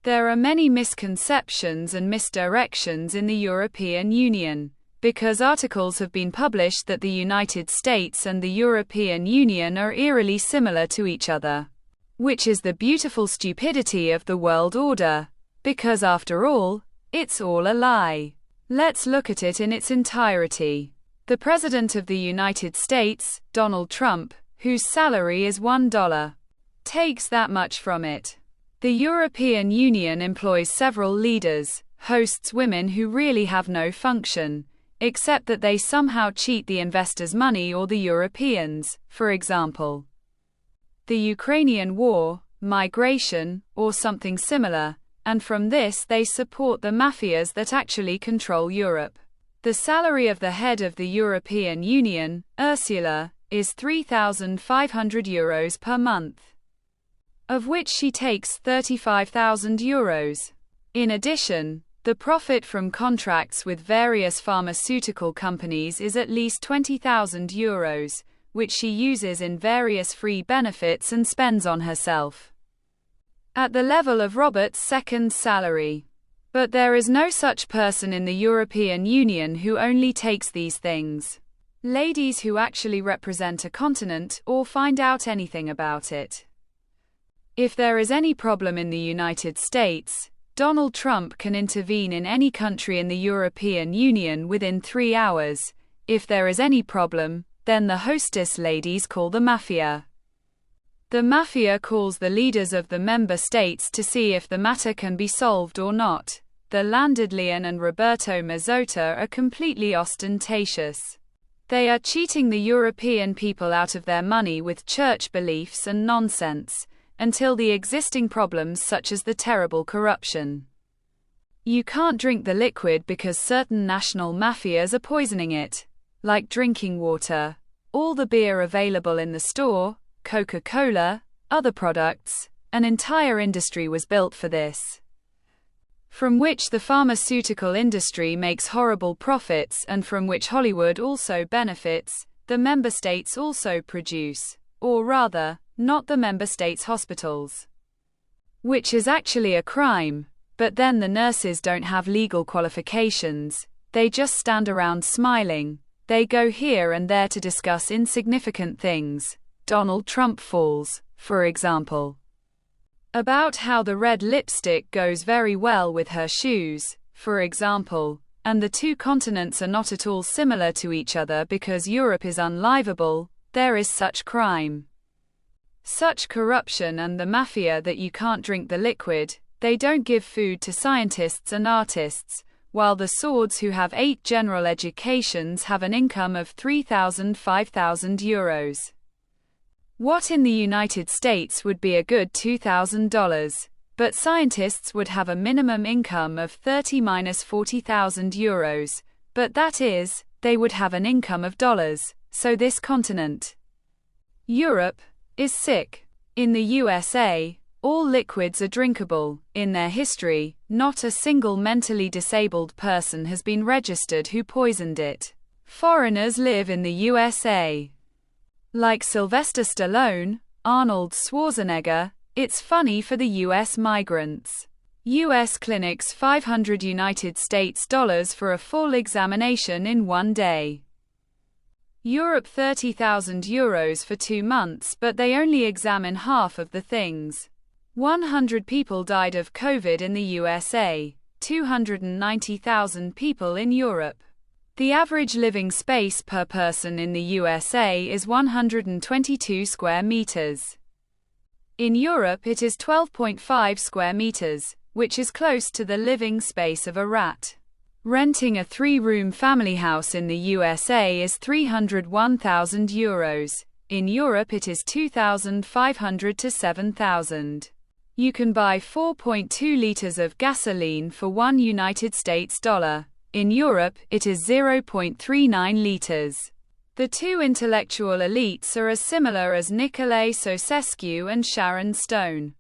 There are many misconceptions and misdirections in the European Union, because articles have been published that the United States and the European Union are eerily similar to each other. Which is the beautiful stupidity of the world order, because after all, it's all a lie. Let's look at it in its entirety. The President of the United States, Donald Trump, whose salary is $1, takes that much from it. The European Union employs several leaders, hosts women who really have no function, except that they somehow cheat the investors' money or the Europeans, for example. The Ukrainian war, migration, or something similar, and from this they support the mafias that actually control Europe. The salary of the head of the European Union, Ursula, is €3,500 per month, of which she takes €35,000. In addition, the profit from contracts with various pharmaceutical companies is at least €20,000, which she uses in various free benefits and spends on herself. At the level of Robert's second salary. But there is no such person in the European Union who only takes these things. Ladies who actually represent a continent or find out anything about it. If there is any problem in the United States, Donald Trump can intervene in any country in the European Union within 3 hours. If there is any problem, then the hostess ladies call the mafia. The mafia calls the leaders of the member states to see if the matter can be solved or not. The Landedlian and Roberto Mazzotta are completely ostentatious. They are cheating the European people out of their money with church beliefs and nonsense, until the existing problems such as the terrible corruption. You can't drink the liquid because certain national mafias are poisoning it. Like drinking water. All the beer available in the store, Coca-Cola, other products, an entire industry was built for this. From which the pharmaceutical industry makes horrible profits and from which Hollywood also benefits, the member states also produce, or rather, not the member states' hospitals. Which is actually a crime, but then the nurses don't have legal qualifications, they just stand around smiling. They go here and there to discuss insignificant things. Donald Trump falls, for example, about how the red lipstick goes very well with her shoes, for example, and the two continents are not at all similar to each other because Europe is unlivable. There is such crime, such corruption and the mafia that you can't drink the liquid. They don't give food to scientists and artists, while the swords who have 8 general educations have an income of €3,000–5,000. What in the United States would be a good $2,000, but scientists would have a minimum income of €30–40,000, but that is, they would have an income of dollars, so this continent, Europe, is sick. In the USA, all liquids are drinkable. In their history, not a single mentally disabled person has been registered who poisoned it. Foreigners live in the USA. Like Sylvester Stallone, Arnold Schwarzenegger, it's funny for the US migrants. US clinics $500 for a full examination in 1 day. Europe €30,000 for 2 months, but they only examine half of the things. 100 people died of COVID in the USA, 290,000 people in Europe. The average living space per person in the USA is 122 square meters. In Europe it is 12.5 square meters, which is close to the living space of a rat. Renting a 3-room family house in the USA is €301,000. In Europe it is $2,500 to $7,000. You can buy 4.2 liters of gasoline for $1 United States dollar. In Europe, it is 0.39 liters. The two intellectual elites are as similar as Nicolae Ceausescu and Sharon Stone.